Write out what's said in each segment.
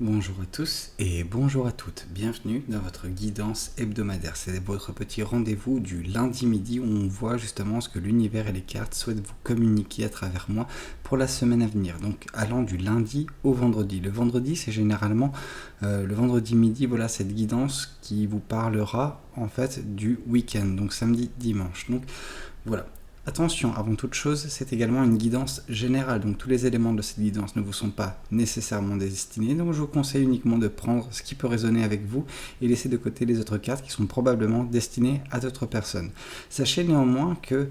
Bonjour à tous et bonjour à toutes, bienvenue dans votre guidance hebdomadaire. C'est votre petit rendez-vous du lundi midi où on voit justement ce que l'univers et les cartes souhaitent vous communiquer à travers moi pour la semaine à venir. Donc allant du lundi au vendredi. Le vendredi c'est généralement le vendredi midi, voilà cette guidance qui vous parlera en fait du week-end, donc samedi, dimanche. Donc voilà. Attention, avant toute chose, c'est également une guidance générale, donc tous les éléments de cette guidance ne vous sont pas nécessairement destinés, donc je vous conseille uniquement de prendre ce qui peut résonner avec vous et laisser de côté les autres cartes qui sont probablement destinées à d'autres personnes. Sachez néanmoins que,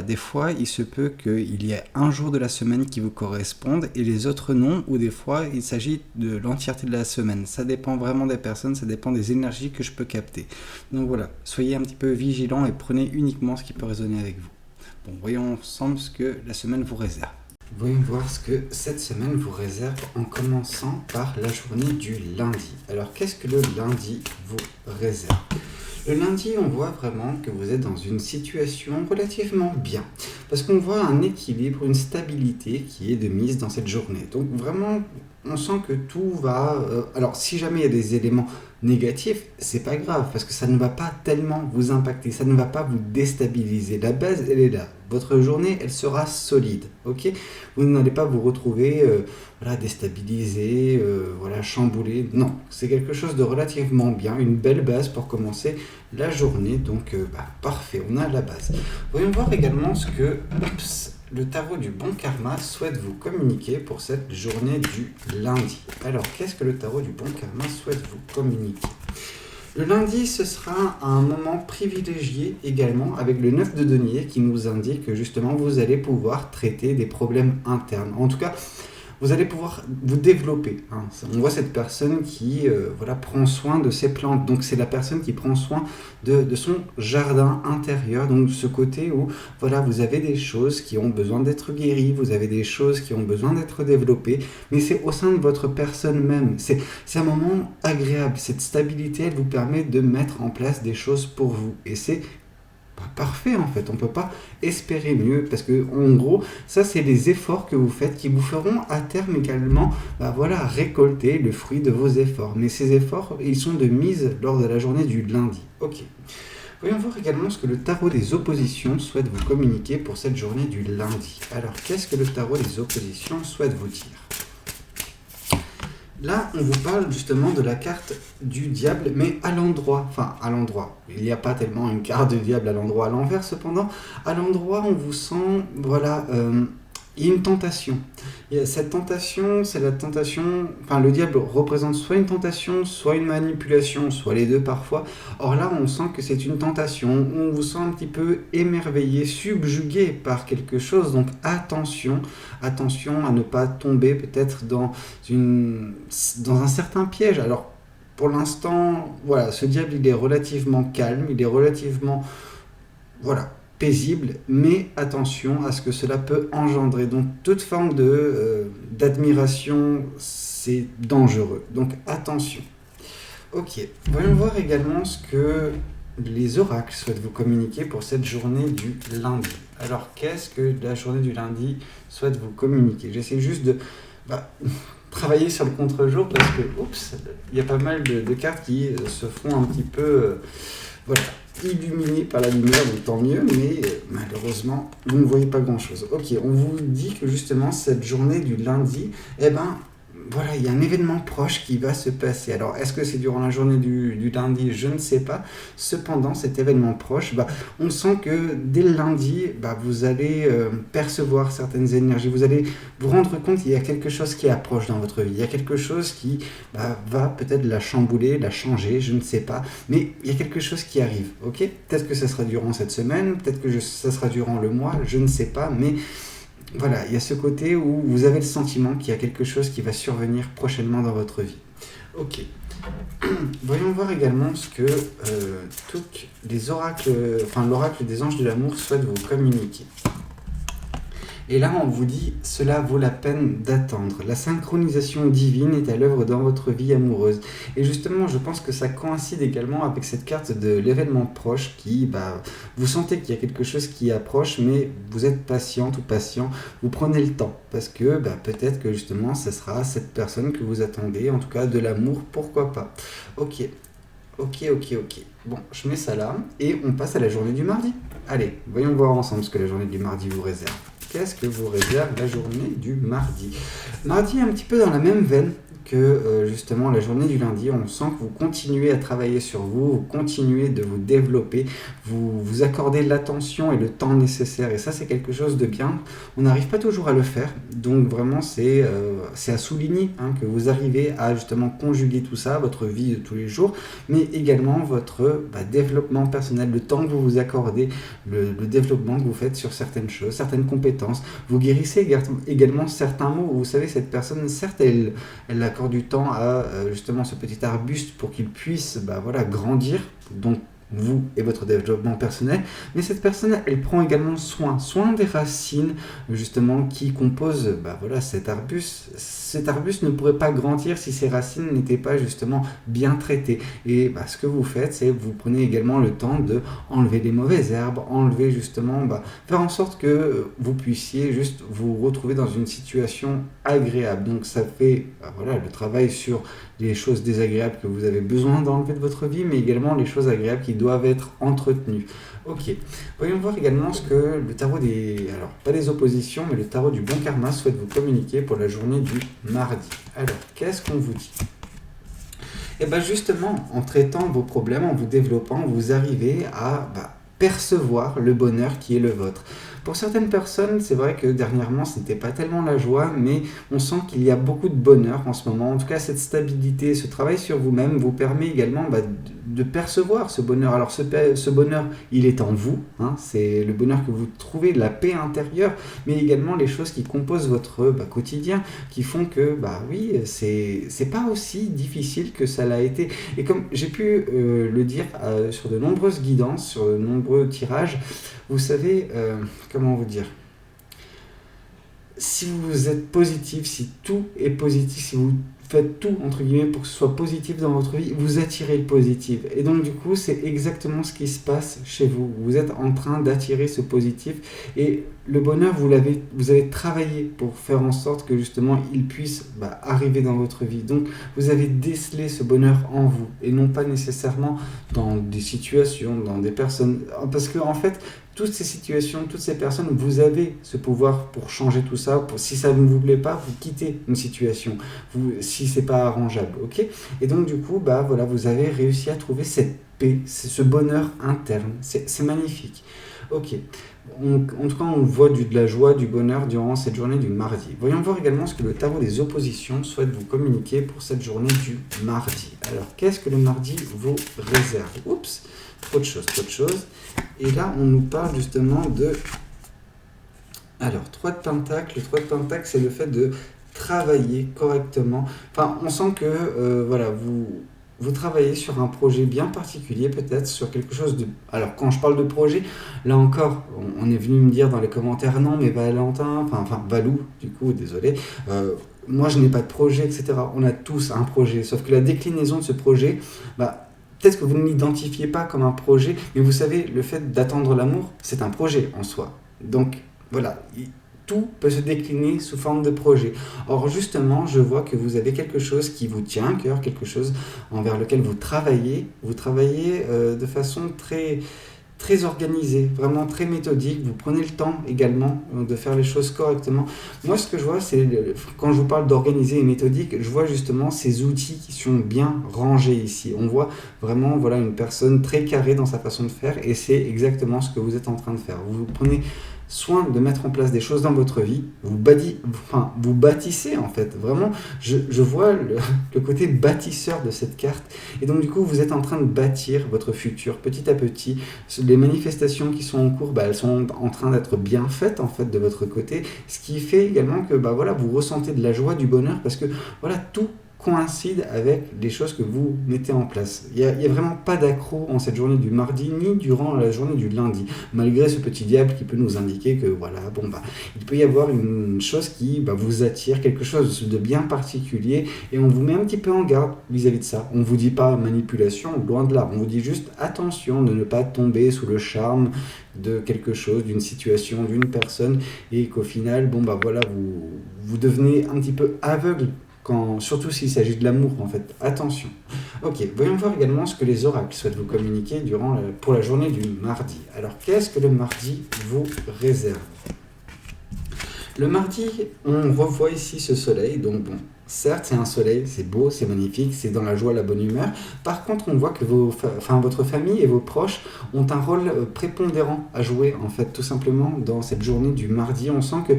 des fois, il se peut qu'il y ait un jour de la semaine qui vous corresponde et les autres non, ou des fois, il s'agit de l'entièreté de la semaine. Ça dépend vraiment des personnes, ça dépend des énergies que je peux capter. Donc voilà, soyez un petit peu vigilants et prenez uniquement ce qui peut résonner avec vous. Bon, voyons ensemble ce que la semaine vous réserve. Voyons voir ce que cette semaine vous réserve en commençant par la journée du lundi. Alors, qu'est-ce que le lundi vous réserve ? Le lundi, on voit vraiment que vous êtes dans une situation relativement bien. Parce qu'on voit un équilibre, une stabilité qui est de mise dans cette journée. Donc vraiment, on sent que tout va... alors, si jamais il y a des éléments négatifs, c'est pas grave, parce que ça ne va pas tellement vous impacter, ça ne va pas vous déstabiliser. La base, elle est là. Votre journée, elle sera solide, ok ? Vous n'allez pas vous retrouver déstabilisé, chamboulé. Non, c'est quelque chose de relativement bien, une belle base pour commencer la journée. Donc, parfait, on a la base. Voyons voir également ce que le tarot du bon karma souhaite vous communiquer pour cette journée du lundi. Alors, qu'est-ce que le tarot du bon karma souhaite vous communiquer ? Le lundi, ce sera un moment privilégié également avec le 9 de denier qui nous indique que justement vous allez pouvoir traiter des problèmes internes. En tout cas, vous allez pouvoir vous développer. On voit cette personne qui prend soin de ses plantes. Donc c'est la personne qui prend soin de son jardin intérieur. Donc ce côté où vous avez des choses qui ont besoin d'être guéries, vous avez des choses qui ont besoin d'être développées, mais c'est au sein de votre personne même. C'est un moment agréable. Cette stabilité, elle vous permet de mettre en place des choses pour vous. Et c'est parfait en fait, on ne peut pas espérer mieux parce que en gros, ça c'est les efforts que vous faites qui vous feront à terme également récolter le fruit de vos efforts. Mais ces efforts, ils sont de mise lors de la journée du lundi. Ok. Voyons voir également ce que le tarot des oppositions souhaite vous communiquer pour cette journée du lundi. Alors, qu'est-ce que le tarot des oppositions souhaite vous dire ? Là, on vous parle justement de la carte du diable, mais à l'endroit. Enfin, à l'endroit. Il n'y a pas tellement une carte du diable à l'endroit, à l'envers. Cependant, à l'endroit, on vous sent, il y a une tentation. Et cette tentation, c'est la tentation... Enfin, le diable représente soit une tentation, soit une manipulation, soit les deux parfois. Or là, on sent que c'est une tentation. On vous sent un petit peu émerveillé, subjugué par quelque chose. Donc, attention à ne pas tomber peut-être dans un certain piège. Alors, pour l'instant, ce diable, il est relativement calme, il est relativement... paisible, mais attention à ce que cela peut engendrer. Donc toute forme d'admiration, c'est dangereux. Donc attention. Ok, voyons voir également ce que les oracles souhaitent vous communiquer pour cette journée du lundi. Alors qu'est-ce que la journée du lundi souhaite vous communiquer ? J'essaie juste de travailler sur le contre-jour parce que, il y a pas mal de cartes qui se font un petit peu... illuminé par la lumière, donc tant mieux, mais malheureusement, vous ne voyez pas grand-chose. Ok, on vous dit que justement, cette journée du lundi, il y a un événement proche qui va se passer. Alors, est-ce que c'est durant la journée du lundi ? Je ne sais pas. Cependant, cet événement proche, on sent que dès le lundi, vous allez percevoir certaines énergies. Vous allez vous rendre compte qu'il y a quelque chose qui approche dans votre vie. Il y a quelque chose qui va peut-être la chambouler, la changer, je ne sais pas. Mais il y a quelque chose qui arrive, ok ? Peut-être que ça sera durant cette semaine, peut-être que ça sera durant le mois, je ne sais pas, mais... il y a ce côté où vous avez le sentiment qu'il y a quelque chose qui va survenir prochainement dans votre vie. Ok. Voyons voir également ce que l'oracle des anges de l'amour souhaite vous communiquer. Et là, on vous dit, cela vaut la peine d'attendre. La synchronisation divine est à l'œuvre dans votre vie amoureuse. Et justement, je pense que ça coïncide également avec cette carte de l'événement proche qui, vous sentez qu'il y a quelque chose qui approche, mais vous êtes patiente ou patient, vous prenez le temps. Parce que peut-être que justement, ce sera cette personne que vous attendez, en tout cas de l'amour, pourquoi pas. Ok, ok. Bon, je mets ça là, et on passe à la journée du mardi. Allez, voyons voir ensemble ce que la journée du mardi vous réserve. Qu'est-ce que vous réserve la journée du mardi? Mardi est un petit peu dans la même veine que justement la journée du lundi. On sent que vous continuez à travailler sur vous, vous continuez de vous développer, vous vous accordez l'attention et le temps nécessaire. Et ça, c'est quelque chose de bien. On n'arrive pas toujours à le faire. Donc vraiment, c'est à souligner que vous arrivez à justement conjuguer tout ça, votre vie de tous les jours, mais également votre développement personnel, le temps que vous vous accordez, le développement que vous faites sur certaines choses, certaines compétences. Vous guérissez également certains mots. Vous savez, cette personne, certes, elle accorde du temps à justement ce petit arbuste pour qu'il puisse grandir, donc vous et votre développement personnel, mais cette personne, elle prend également soin des racines justement qui composent cet arbuste. Cet arbuste ne pourrait pas grandir si ses racines n'étaient pas justement bien traitées. Et ce que vous faites, c'est que vous prenez également le temps de enlever les mauvaises herbes, enlever justement, faire en sorte que vous puissiez juste vous retrouver dans une situation agréable. Donc ça fait le travail sur les choses désagréables que vous avez besoin d'enlever de votre vie, mais également les choses agréables qui doivent être entretenues. Ok, voyons voir également ce que le tarot alors pas des oppositions, mais le tarot du bon karma souhaite vous communiquer pour la journée du mardi. Alors, qu'est-ce qu'on vous dit? Et justement, en traitant vos problèmes, en vous développant, vous arrivez à percevoir le bonheur qui est le vôtre. Pour certaines personnes, c'est vrai que dernièrement, ce n'était pas tellement la joie, mais on sent qu'il y a beaucoup de bonheur en ce moment. En tout cas, cette stabilité, ce travail sur vous-même vous permet également de percevoir ce bonheur. Alors, ce bonheur, il est en vous. C'est le bonheur que vous trouvez, la paix intérieure, mais également les choses qui composent votre quotidien, qui font que, oui, c'est pas aussi difficile que ça l'a été. Et comme j'ai pu le dire sur de nombreuses guidances, sur de nombreux tirages, vous savez, comment vous dire, si vous êtes positif, si tout est positif, si vous faites tout, entre guillemets, pour que ce soit positif dans votre vie, vous attirez le positif. Et donc, du coup, c'est exactement ce qui se passe chez vous. Vous êtes en train d'attirer ce positif. Et le bonheur, vous avez travaillé pour faire en sorte que, justement, il puisse arriver dans votre vie. Donc, vous avez décelé ce bonheur en vous. Et non pas nécessairement dans des situations, dans des personnes. Parce que, en fait, toutes ces situations, toutes ces personnes, vous avez ce pouvoir pour changer tout ça. Si ça ne vous plaît pas, vous quittez une situation. Si c'est pas arrangeable, ok? Et donc du coup, vous avez réussi à trouver cette paix, ce bonheur interne. C'est magnifique. Ok. En tout cas, on voit de la joie, du bonheur durant cette journée du mardi. Voyons voir également ce que le tarot des oppositions souhaite vous communiquer pour cette journée du mardi. Alors, qu'est-ce que le mardi vous réserve? Oups, trop de choses. Et là, on nous parle justement de... Alors, 3 de Pentacle. Le 3 de Pentacle, c'est le fait de travailler correctement. Enfin, on sent que vous travaillez sur un projet bien particulier, peut-être sur quelque chose de... Alors, quand je parle de projet, là encore, on est venu me dire dans les commentaires, non, mais Valentin, Valou, du coup, désolé, moi, je n'ai pas de projet, etc. On a tous un projet, sauf que la déclinaison de ce projet, peut-être que vous ne l'identifiez pas comme un projet, mais vous savez, le fait d'attendre l'amour, c'est un projet en soi. Donc, voilà, tout peut se décliner sous forme de projet. Or, justement, je vois que vous avez quelque chose qui vous tient à cœur, quelque chose envers lequel vous travaillez de façon très, très organisée, vraiment très méthodique. Vous prenez le temps également de faire les choses correctement. Moi, ce que je vois, c'est, quand je vous parle d'organiser et méthodique, je vois justement ces outils qui sont bien rangés ici. On voit vraiment une personne très carrée dans sa façon de faire, et c'est exactement ce que vous êtes en train de faire. Vous prenez soin de mettre en place des choses dans votre vie, vous bâtissez en fait, vraiment, je vois le côté bâtisseur de cette carte, et donc du coup vous êtes en train de bâtir votre futur petit à petit. Les manifestations qui sont en cours, elles sont en train d'être bien faites en fait de votre côté, ce qui fait également que vous ressentez de la joie, du bonheur, parce que tout coïncide avec les choses que vous mettez en place. Il n'y a vraiment pas d'accro en cette journée du mardi, ni durant la journée du lundi, malgré ce petit diable qui peut nous indiquer que voilà, il peut y avoir une chose qui vous attire, quelque chose de bien particulier, et on vous met un petit peu en garde vis-à-vis de ça. On ne vous dit pas manipulation, loin de là, on vous dit juste attention de ne pas tomber sous le charme de quelque chose, d'une situation, d'une personne, et qu'au final, vous devenez un petit peu aveugle, surtout s'il s'agit de l'amour, en fait. Attention. Ok, voyons voir également ce que les oracles souhaitent vous communiquer pour la journée du mardi. Alors, qu'est-ce que le mardi vous réserve ? Le mardi, on revoit ici ce soleil, donc bon, certes c'est un soleil, c'est beau, c'est magnifique, c'est dans la joie, la bonne humeur. Par contre, on voit que votre famille et vos proches ont un rôle prépondérant à jouer, en fait, tout simplement, dans cette journée du mardi. On sent que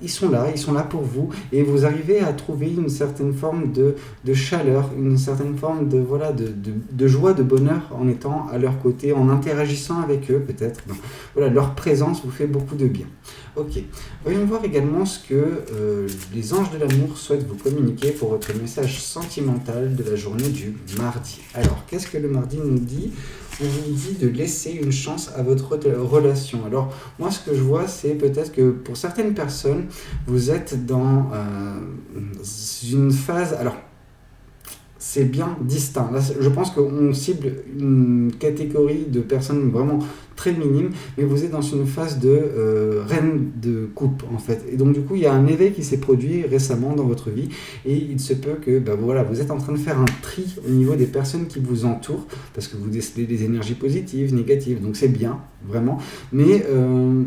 ils sont là pour vous, et vous arrivez à trouver une certaine forme de chaleur, une certaine forme de joie, de bonheur, en étant à leur côté, en interagissant avec eux, peut-être. Leur présence vous fait beaucoup de bien. Ok, voyons voir également ce que les anges de l'amour souhaitent vous communiquer pour votre message sentimental de la journée du mardi. Alors, qu'est-ce que le mardi nous dit ? On vous dit de laisser une chance à votre relation. Alors, moi, ce que je vois, c'est peut-être que pour certaines personnes, vous êtes dans une phase... Alors, c'est bien distinct. Là, je pense qu'on cible une catégorie de personnes vraiment très minime, mais vous êtes dans une phase de reine de coupe, en fait. Et donc, du coup, il y a un éveil qui s'est produit récemment dans votre vie, et il se peut que vous êtes en train de faire un tri au niveau des personnes qui vous entourent, parce que vous décelez des énergies positives, négatives, donc c'est bien, vraiment. Mais on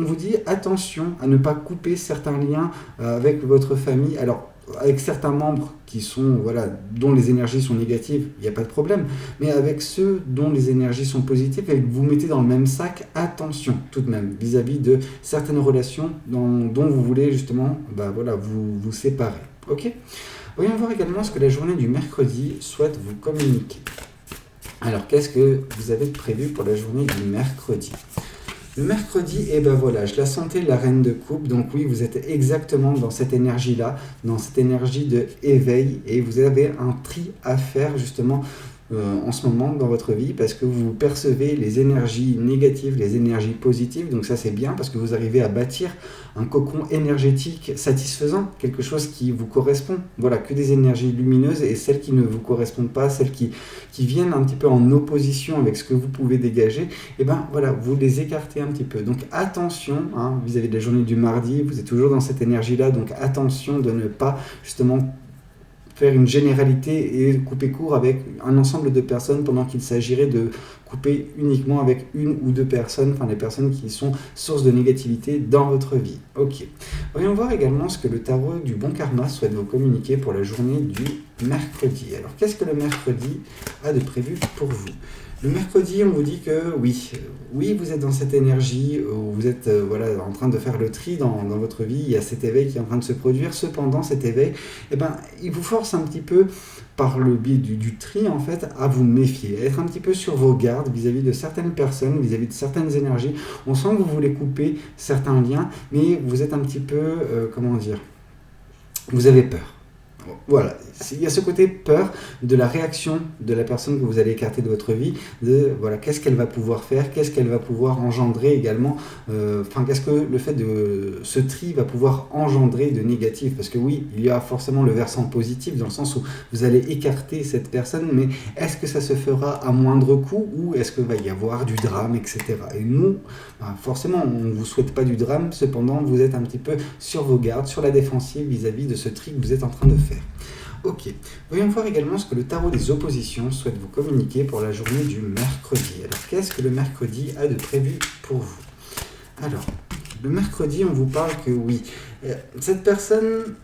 vous dit attention à ne pas couper certains liens avec votre famille. Alors, avec certains membres qui sont, dont les énergies sont négatives, il n'y a pas de problème. Mais avec ceux dont les énergies sont positives et que vous mettez dans le même sac, attention tout de même, vis-à-vis de certaines relations dont vous voulez justement vous séparer. Ok ? Voyons voir également ce que la journée du mercredi souhaite vous communiquer. Alors, qu'est-ce que vous avez prévu pour la journée du mercredi ? Le mercredi, je la sentais, la reine de coupe, donc oui, vous êtes exactement dans cette énergie-là, dans cette énergie de éveil, et vous avez un tri à faire justement en ce moment dans votre vie, parce que vous percevez les énergies négatives, les énergies positives, donc ça c'est bien, parce que vous arrivez à bâtir un cocon énergétique satisfaisant, quelque chose qui vous correspond, que des énergies lumineuses, et celles qui ne vous correspondent pas, celles qui viennent un petit peu en opposition avec ce que vous pouvez dégager, vous les écartez un petit peu. Donc attention, vis-à-vis de la journée du mardi, vous êtes toujours dans cette énergie-là, donc attention de ne pas justement faire une généralité et couper court avec un ensemble de personnes pendant qu'il s'agirait de couper uniquement avec une ou deux personnes, les personnes qui sont source de négativité dans votre vie. Ok. Voyons voir également ce que le tarot du bon karma souhaite vous communiquer pour la journée du mercredi. Alors, qu'est-ce que le mercredi a de prévu pour vous ? Le mercredi, on vous dit que oui, vous êtes dans cette énergie où vous êtes en train de faire le tri dans votre vie. Il y a cet éveil qui est en train de se produire. Cependant, cet éveil, il vous force un petit peu, par le biais du tri, en fait, à vous méfier, à être un petit peu sur vos gardes vis-à-vis de certaines personnes, vis-à-vis de certaines énergies. On sent que vous voulez couper certains liens, mais vous êtes un petit peu, vous avez peur. Voilà, il y a ce côté peur de la réaction de la personne que vous allez écarter de votre vie, qu'est-ce qu'elle va pouvoir faire, qu'est-ce qu'elle va pouvoir engendrer également, qu'est-ce que le fait de ce tri va pouvoir engendrer de négatif, parce que oui, il y a forcément le versant positif dans le sens où vous allez écarter cette personne, mais est-ce que ça se fera à moindre coût ou est-ce qu'il va y avoir du drame, etc. Et nous, forcément, on ne vous souhaite pas du drame, cependant, vous êtes un petit peu sur vos gardes, sur la défensive vis-à-vis de ce tri que vous êtes en train de faire. Ok, voyons voir également ce que le tarot des oppositions souhaite vous communiquer pour la journée du mercredi. Alors, qu'est-ce que le mercredi a de prévu pour vous ? Alors, le mercredi, on vous parle que oui, cette personne,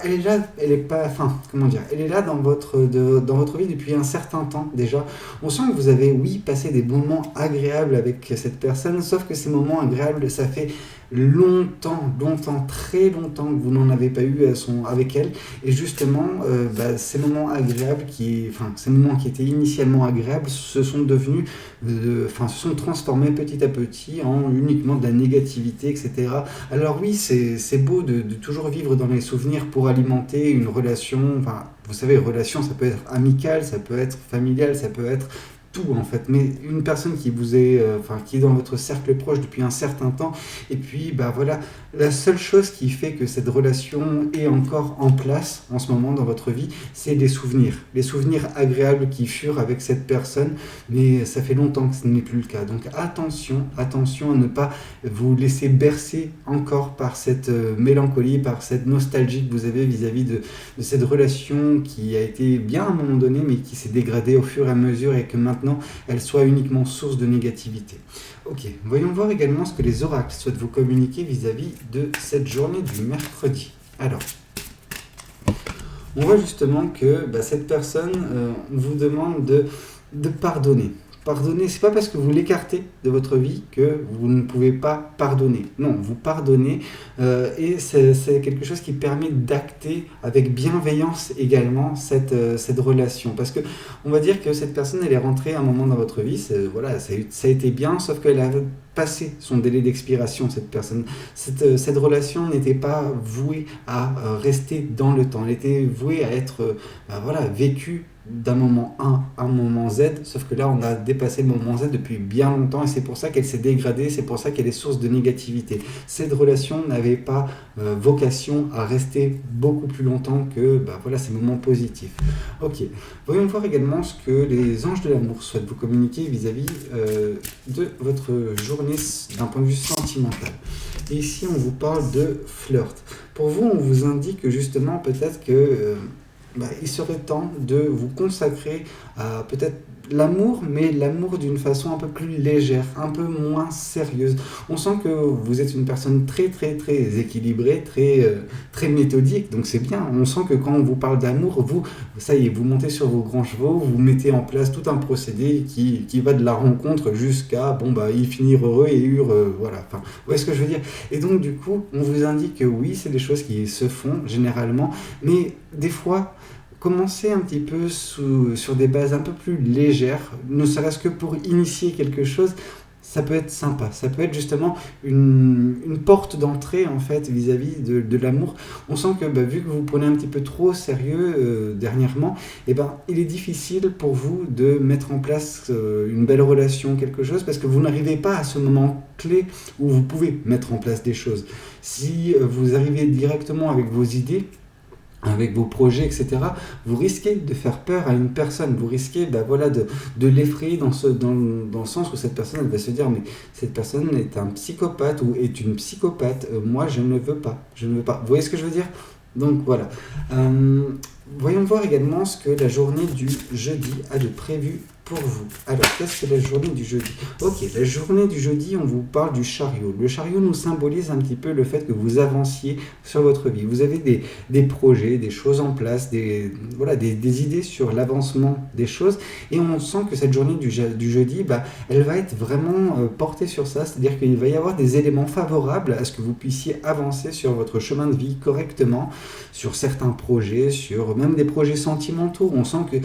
elle est là, elle est là dans votre vie depuis un certain temps déjà. On sent que vous avez, passé des moments agréables avec cette personne, sauf que ces moments agréables, ça fait longtemps, très longtemps que vous n'en avez pas eu avec elle. Et justement, ces moments agréables ces moments qui étaient initialement agréables se sont devenus, se sont transformés petit à petit en uniquement de la négativité, etc. Alors oui, c'est beau de toujours vivre dans les souvenirs pour alimenter une relation. Enfin, vous savez, relation, ça peut être amicale, ça peut être familiale, ça peut être tout en fait, mais une personne qui vous est, qui est dans votre cercle proche depuis un certain temps, et puis voilà, la seule chose qui fait que cette relation est encore en place en ce moment dans votre vie, c'est les souvenirs agréables qui furent avec cette personne, mais ça fait longtemps que ce n'est plus le cas. Donc attention à ne pas vous laisser bercer encore par cette mélancolie, par cette nostalgie que vous avez vis-à-vis de cette relation qui a été bien à un moment donné, mais qui s'est dégradée au fur et à mesure et que maintenant elle soit uniquement source de négativité. Ok, voyons voir également ce que les oracles souhaitent vous communiquer vis-à-vis de cette journée du mercredi. Alors, on voit justement que cette personne vous demande de pardonner. Pardonner, c'est pas parce que vous l'écartez de votre vie que vous ne pouvez pas pardonner. Non, vous pardonnez et c'est quelque chose qui permet d'acter avec bienveillance également cette relation. Parce que on va dire que cette personne, elle est rentrée un moment dans votre vie, ça a été bien, sauf qu'elle a passé son délai d'expiration, cette personne. Cette relation n'était pas vouée à rester dans le temps, elle était vouée à être vécue d'un moment 1 à un moment Z, sauf que là on a dépassé le moment Z depuis bien longtemps et c'est pour ça qu'elle s'est dégradée, c'est pour ça qu'elle est source de négativité. Cette relation n'avait pas vocation à rester beaucoup plus longtemps que ces moments positifs. Ok, voyons voir également ce que les anges de l'amour souhaitent vous communiquer vis-à-vis de votre journée d'un point de vue sentimental. Et ici on vous parle de flirt. Pour vous, on vous indique justement peut-être que il serait temps de vous consacrer à peut-être l'amour, mais l'amour d'une façon un peu plus légère, un peu moins sérieuse. On sent que vous êtes une personne très équilibrée, très méthodique, donc c'est bien. On sent que quand on vous parle d'amour, ça y est, vous montez sur vos grands chevaux, vous mettez en place tout un procédé qui va de la rencontre jusqu'à, y finir heureux et voilà. Enfin, vous voyez ce que je veux dire? Et donc du coup, on vous indique que oui, c'est des choses qui se font généralement, mais des fois, commencer un petit peu sur des bases un peu plus légères, ne serait-ce que pour initier quelque chose, ça peut être sympa. Ça peut être justement une porte d'entrée en fait vis-à-vis de l'amour. On sent que vu que vous prenez un petit peu trop sérieux dernièrement, il est difficile pour vous de mettre en place une belle relation, quelque chose, parce que vous n'arrivez pas à ce moment clé où vous pouvez mettre en place des choses. Si vous arrivez directement avec vos idées, avec vos projets, etc., vous risquez de faire peur à une personne, vous risquez de l'effrayer dans le sens où cette personne elle va se dire mais cette personne est un psychopathe ou est une psychopathe, moi je ne veux pas. Vous voyez ce que je veux dire? Donc voilà. Voyons voir également ce que la journée du jeudi a de prévu pour vous. Alors, qu'est-ce que la journée du jeudi? Ok, la journée du jeudi, on vous parle du chariot. Le chariot nous symbolise un petit peu le fait que vous avanciez sur votre vie. Vous avez des projets, des choses en place, des idées sur l'avancement des choses. Et on sent que cette journée du jeudi, elle va être vraiment portée sur ça. C'est-à-dire qu'il va y avoir des éléments favorables à ce que vous puissiez avancer sur votre chemin de vie correctement, sur certains projets, sur même des projets sentimentaux. On sent que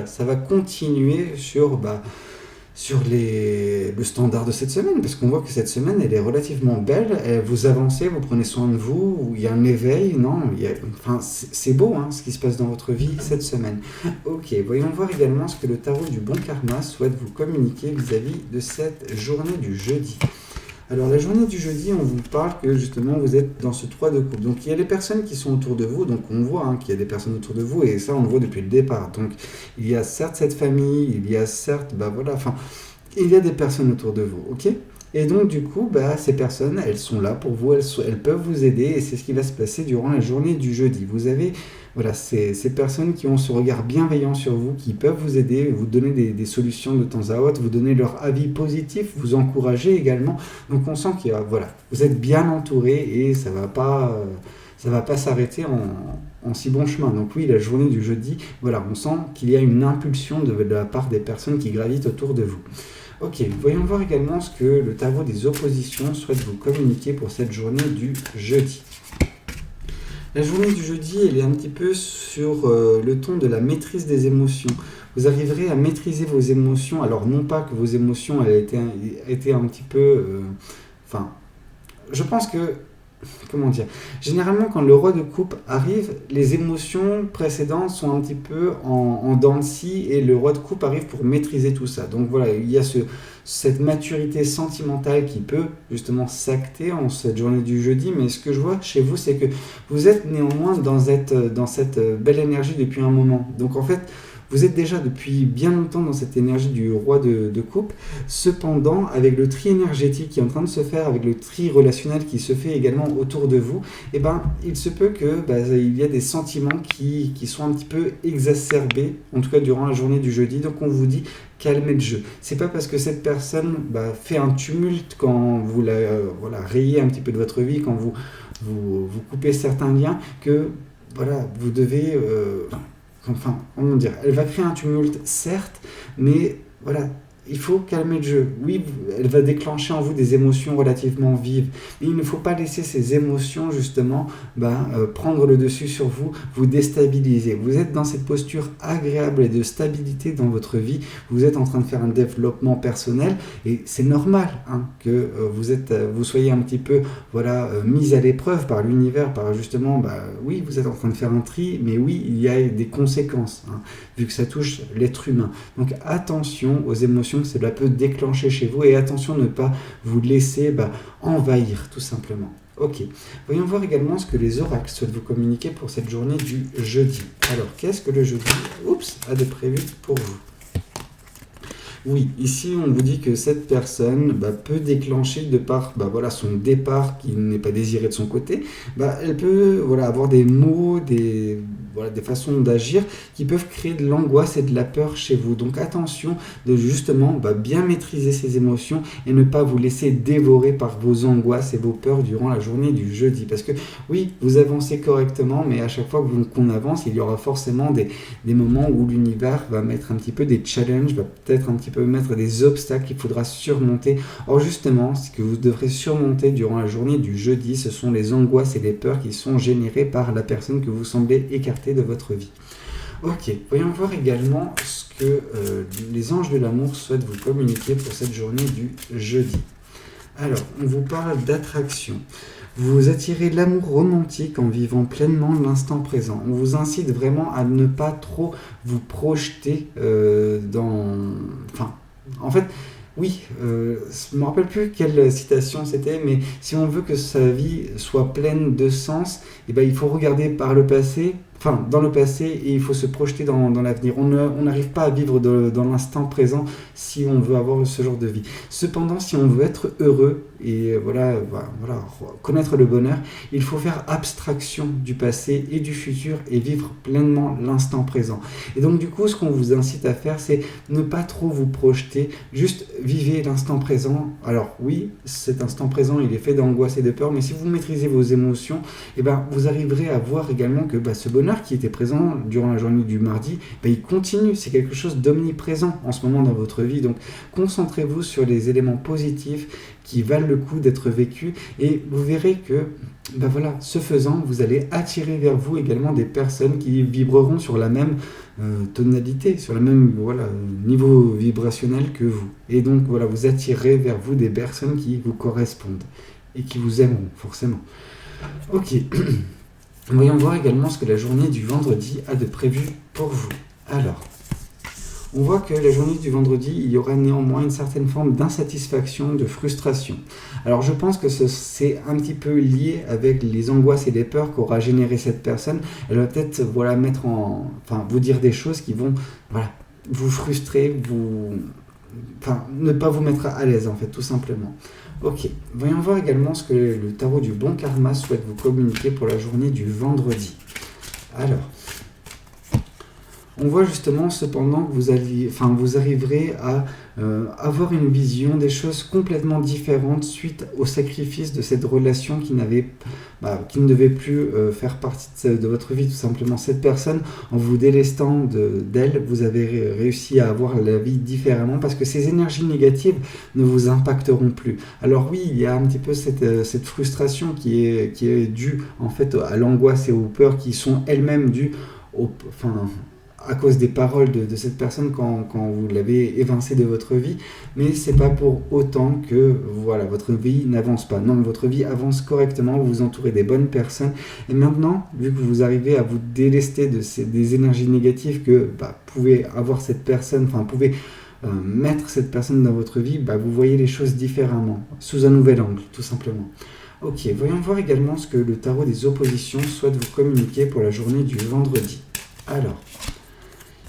ça va continuer sur le standard de cette semaine, parce qu'on voit que cette semaine, elle est relativement belle, vous avancez, vous prenez soin de vous, il y a un éveil, c'est beau ce qui se passe dans votre vie cette semaine. Ok, voyons voir également ce que le tarot du bon karma souhaite vous communiquer vis-à-vis de cette journée du jeudi. Alors la journée du jeudi, on vous parle que justement vous êtes dans ce 3 de coupe. Donc il y a les personnes qui sont autour de vous, donc on voit qu'il y a des personnes autour de vous et ça on le voit depuis le départ. Donc il y a certes cette famille, il y a certes, il y a des personnes autour de vous, ok? Et donc du coup, ces personnes, elles sont là pour vous, elles peuvent vous aider et c'est ce qui va se passer durant la journée du jeudi. Vous avez ces personnes qui ont ce regard bienveillant sur vous, qui peuvent vous aider, vous donner des solutions de temps à autre, vous donner leur avis positif, vous encourager également. Donc on sent vous êtes bien entouré et ça va pas s'arrêter en si bon chemin. Donc oui, la journée du jeudi, on sent qu'il y a une impulsion de la part des personnes qui gravitent autour de vous. Ok, voyons voir également ce que le tarot des oppositions souhaite vous communiquer pour cette journée du jeudi. La journée du jeudi, elle est un petit peu sur le ton de la maîtrise des émotions. Vous arriverez à maîtriser vos émotions, alors non pas que vos émotions aient été un petit peu... Enfin, je pense que... Comment dire? Généralement, quand le roi de coupe arrive, les émotions précédentes sont un petit peu en dents de scie et le roi de coupe arrive pour maîtriser tout ça. Donc voilà, il y a cette maturité sentimentale qui peut justement s'acter en cette journée du jeudi. Mais ce que je vois chez vous, c'est que vous êtes néanmoins dans cette belle énergie depuis un moment. Donc en fait, vous êtes déjà depuis bien longtemps dans cette énergie du roi de coupe. Cependant, avec le tri énergétique qui est en train de se faire, avec le tri relationnel qui se fait également autour de vous, eh ben, il se peut que il y a des sentiments qui sont un petit peu exacerbés, en tout cas durant la journée du jeudi. Donc on vous dit calmez le jeu. C'est pas parce que cette personne fait un tumulte quand vous la rayez un petit peu de votre vie, quand vous coupez certains liens, que voilà, vous devez... Enfin, comment dire, elle va créer un tumulte, certes, mais voilà, il faut calmer le jeu. Oui, elle va déclencher en vous des émotions relativement vives, mais il ne faut pas laisser ces émotions, justement, prendre le dessus sur vous, vous déstabiliser. Vous êtes dans cette posture agréable et de stabilité dans votre vie, vous êtes en train de faire un développement personnel, et c'est normal que vous soyez un petit peu mis à l'épreuve par l'univers, par justement, oui, vous êtes en train de faire un tri, mais oui, il y a des conséquences, vu que ça touche l'être humain. Donc attention aux émotions que cela peut déclencher chez vous et attention à ne pas vous laisser envahir tout simplement. Ok, voyons voir également ce que les oracles souhaitent vous communiquer pour cette journée du jeudi. Alors, qu'est-ce que le jeudi a de prévu pour vous? Oui, ici on vous dit que cette personne peut déclencher de par son départ qui n'est pas désiré de son côté, elle peut avoir des mots, des façons d'agir qui peuvent créer de l'angoisse et de la peur chez vous. Donc attention de justement bien maîtriser ces émotions et ne pas vous laisser dévorer par vos angoisses et vos peurs durant la journée du jeudi. Parce que oui, vous avancez correctement, mais à chaque fois qu'on avance, il y aura forcément des moments où l'univers va mettre un petit peu des challenges, va peut-être un petit peu mettre des obstacles qu'il faudra surmonter. Or justement, ce que vous devrez surmonter durant la journée du jeudi, ce sont les angoisses et les peurs qui sont générées par la personne que vous semblez écarter de votre vie. Ok, voyons voir également ce que les anges de l'amour souhaitent vous communiquer pour cette journée du jeudi. Alors, on vous parle d'attraction. Vous attirez l'amour romantique en vivant pleinement l'instant présent. On vous incite vraiment à ne pas trop vous projeter en fait, oui, je ne me rappelle plus quelle citation c'était, mais si on veut que sa vie soit pleine de sens, il faut regarder par le passé, dans le passé, et il faut se projeter dans l'avenir. On n'arrive pas à vivre dans l'instant présent si on veut avoir ce genre de vie. Cependant, si on veut être heureux et connaître le bonheur, il faut faire abstraction du passé et du futur et vivre pleinement l'instant présent. Et donc du coup, ce qu'on vous incite à faire, c'est ne pas trop vous projeter, juste vivez l'instant présent. Alors oui, cet instant présent, il est fait d'angoisse et de peur, mais si vous maîtrisez vos émotions, vous arriverez à voir également que ce bonheur qui était présent durant la journée du mardi, il continue, c'est quelque chose d'omniprésent en ce moment dans votre vie. Donc concentrez-vous sur les éléments positifs qui valent le coup d'être vécus et vous verrez que ce faisant, vous allez attirer vers vous également des personnes qui vibreront sur la même tonalité, sur le même niveau vibrationnel que vous. Et donc vous attirerez vers vous des personnes qui vous correspondent et qui vous aimeront forcément. Ok. Voyons voir également ce que la journée du vendredi a de prévu pour vous. Alors, on voit que la journée du vendredi, il y aura néanmoins une certaine forme d'insatisfaction, de frustration. Alors je pense que c'est un petit peu lié avec les angoisses et les peurs qu'aura généré cette personne. Elle va peut-être vous dire des choses qui vont vous frustrer, ne pas vous mettre à l'aise en fait, tout simplement. Ok, voyons voir également ce que le tarot du bon karma souhaite vous communiquer pour la journée du vendredi. Alors, On voit justement cependant que vous arriverez à avoir une vision des choses complètement différentes suite au sacrifice de cette relation qui ne devait plus faire partie de votre vie, tout simplement. Cette personne, en vous délestant d'elle, vous avez réussi à avoir la vie différemment parce que ces énergies négatives ne vous impacteront plus. Alors oui, il y a un petit peu cette frustration qui est due en fait à l'angoisse et aux peurs qui sont elles-mêmes dues à cause des paroles de cette personne quand vous l'avez évincé de votre vie, mais c'est pas pour autant que voilà, votre vie n'avance pas. Non, votre vie avance correctement, vous vous entourez des bonnes personnes, et maintenant, vu que vous arrivez à vous délester des énergies négatives que pouvait avoir cette personne, pouvait mettre cette personne dans votre vie, vous voyez les choses différemment, sous un nouvel angle, tout simplement. Ok, voyons voir également ce que le tarot des oppositions souhaite vous communiquer pour la journée du vendredi. Alors,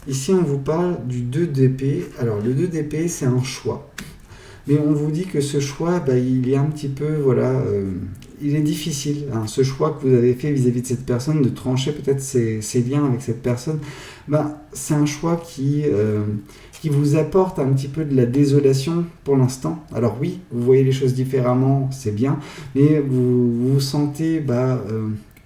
ici, on vous parle du 2 d'épée. Alors, le 2 d'épée, c'est un choix. Mais on vous dit que ce choix, il est un petit peu, il est difficile. Ce choix que vous avez fait vis-à-vis de cette personne, de trancher peut-être ses liens avec cette personne, c'est un choix qui vous apporte un petit peu de la désolation pour l'instant. Alors oui, vous voyez les choses différemment, c'est bien, mais vous vous sentez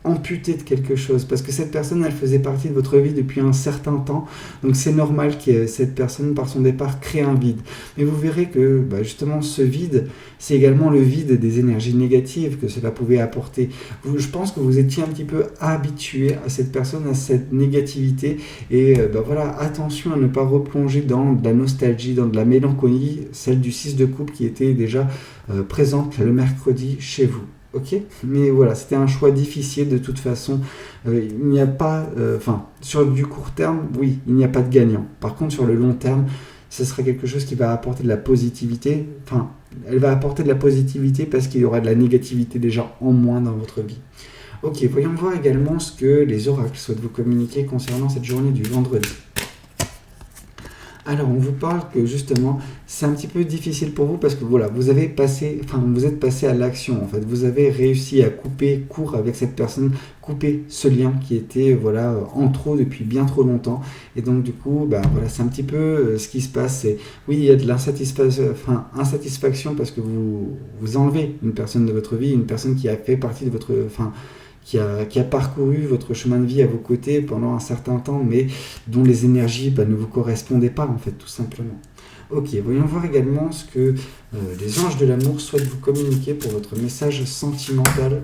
amputé de quelque chose, parce que cette personne, elle faisait partie de votre vie depuis un certain temps, donc c'est normal que cette personne, par son départ, crée un vide. Mais vous verrez que justement ce vide, c'est également le vide des énergies négatives que cela pouvait apporter. Je pense que vous étiez un petit peu habitué à cette personne, à cette négativité, et attention à ne pas replonger dans de la nostalgie, dans de la mélancolie, celle du 6 de coupe qui était déjà présente le mercredi chez vous. Ok, mais voilà, c'était un choix difficile de toute façon. Il n'y a pas, sur du court terme, oui, il n'y a pas de gagnant. Par contre, sur le long terme, ce sera quelque chose qui va apporter de la positivité. Elle va apporter de la positivité parce qu'il y aura de la négativité déjà en moins dans votre vie. Ok, voyons voir également ce que les oracles souhaitent vous communiquer concernant cette journée du vendredi. Alors, on vous parle que justement, c'est un petit peu difficile pour vous parce que vous êtes passé à l'action. En fait, vous avez réussi à couper court avec cette personne, couper ce lien qui était en trop depuis bien trop longtemps. Et donc du coup, c'est un petit peu ce qui se passe. Oui, il y a de insatisfaction parce que vous enlevez une personne de votre vie, une personne qui a fait partie de votre qui a parcouru votre chemin de vie à vos côtés pendant un certain temps, mais dont les énergies ne vous correspondaient pas, en fait, tout simplement. Ok, voyons voir également ce que les anges de l'amour souhaitent vous communiquer pour votre message sentimental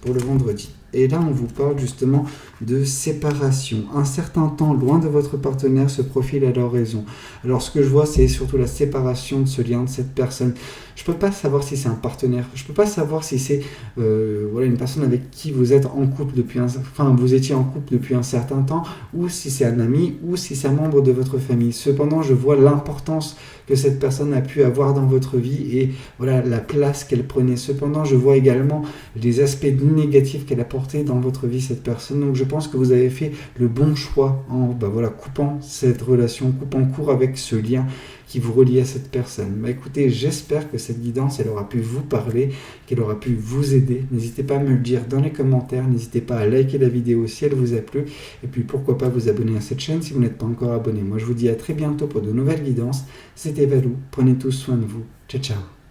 pour le vendredi. Et là, on vous parle justement de séparation. Un certain temps loin de votre partenaire se profile à l'horizon. Alors, ce que je vois, c'est surtout la séparation de ce lien, de cette personne. Je ne peux pas savoir si c'est un partenaire. Je ne peux pas savoir si c'est une personne avec qui vous êtes en couple vous étiez en couple depuis un certain temps, ou si c'est un ami, ou si c'est un membre de votre famille. Cependant, je vois l'importance que cette personne a pu avoir dans votre vie et la place qu'elle prenait. Cependant, je vois également les aspects négatifs qu'elle apportait dans votre vie, cette personne. Donc, je pense que vous avez fait le bon choix en coupant cette relation, coupant court avec ce lien qui vous relie à cette personne. Écoutez, j'espère que cette guidance, elle aura pu vous parler, qu'elle aura pu vous aider. N'hésitez pas à me le dire dans les commentaires, n'hésitez pas à liker la vidéo si elle vous a plu, et puis pourquoi pas vous abonner à cette chaîne si vous n'êtes pas encore abonné. Moi, je vous dis à très bientôt pour de nouvelles guidances. C'était Valou, prenez tous soin de vous. Ciao, ciao.